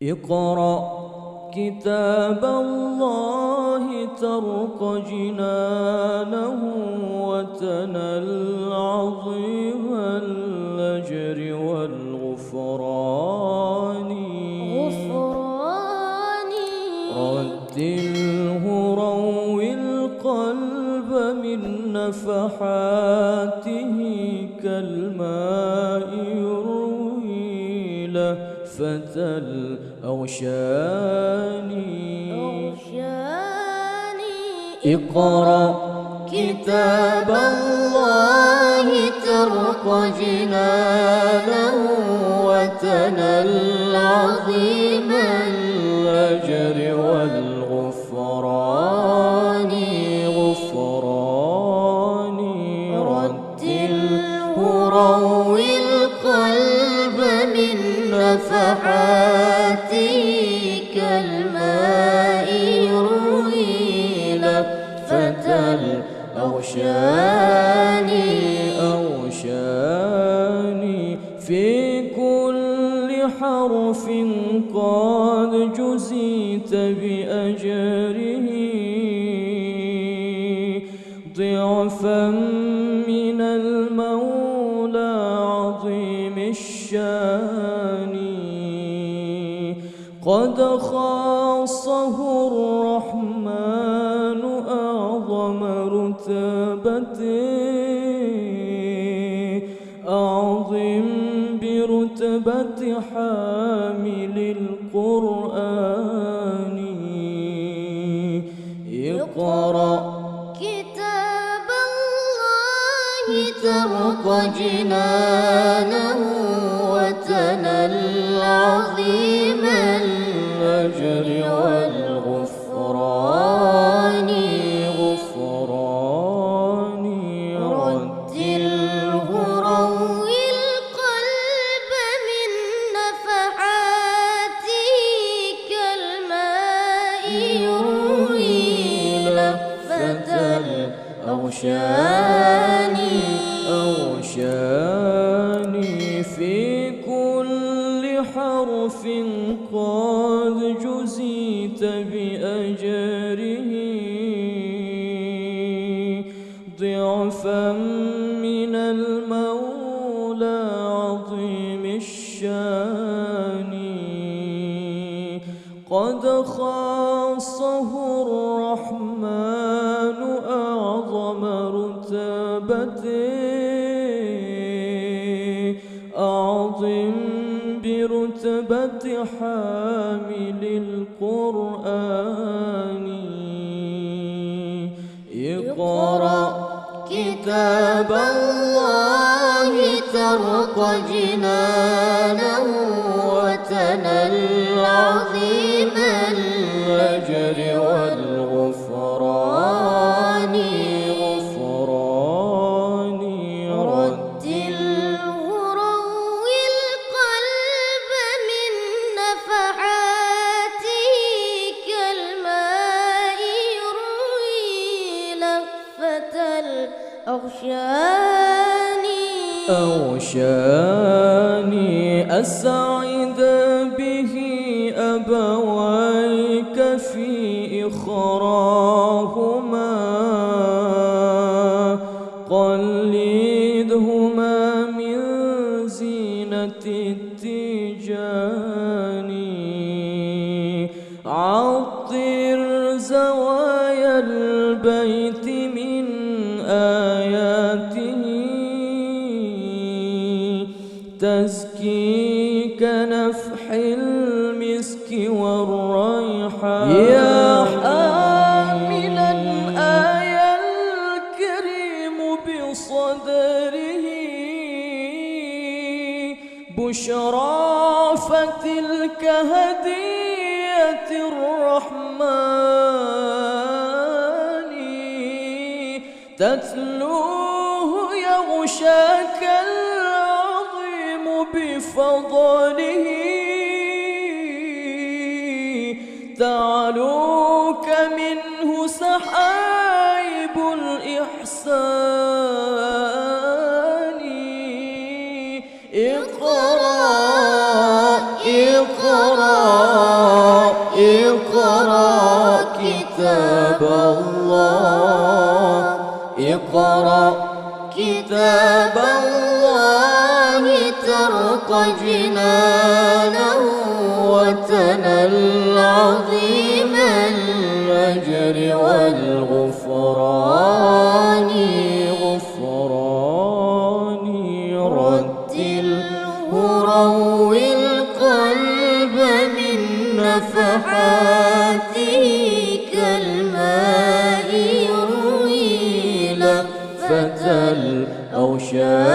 اقرأ كتاب الله ترق جنانه وتنل عظيم الأجر والغفران. ردله روي القلب من نفحاته كالماء يروي لهفة الأوشان. اقرأ كتاب الله ترق جنانه وتنل عظيم الأجر والغفران. ردله روي القلب من نفحاته كالماء يروي لهفة الأوشان. في كل حرف قد جزيت بأجره ضعفا من المولى عظيم الشان. قد خاصه الرحمن أعظم رتبة أعظم برتبة حامل القرآن. اقرأ كتاب الله ترق جنانه وتنل عظيم الأجر والغفران. ردله روي القلب من نفحاته كالماء يروي لهفة الأوشان. في كل حرف قد جزيت بأجره ضعفا من المولى عظيم الشان. قد خاصه الرحمن أعظم رتبة أعظم برتبة حامل القرآن. اقرأ كتاب الله ترق جنانه وتنل عظيم الأجر والغفران. ردله روي القلب من نفحاته كالماء يروي لهفة الأوشان. أسعد به أبويك في إخراهما قلدهما من زينة التيجان. عطر زوايا البيت من آياته تزكي كنفح المسك والريحان. يا حاملا آية الكريم بصدره بشرى فتلك هدية الرحمن تتلوه يغشاك العظيم بفضله تعلوك منه سحائب الإحسان. اقرأ برق جنانه وتنى العظيم الأجر والغفران رتله روي القلب من نفحاته كالماء يروي لهفة الأوشان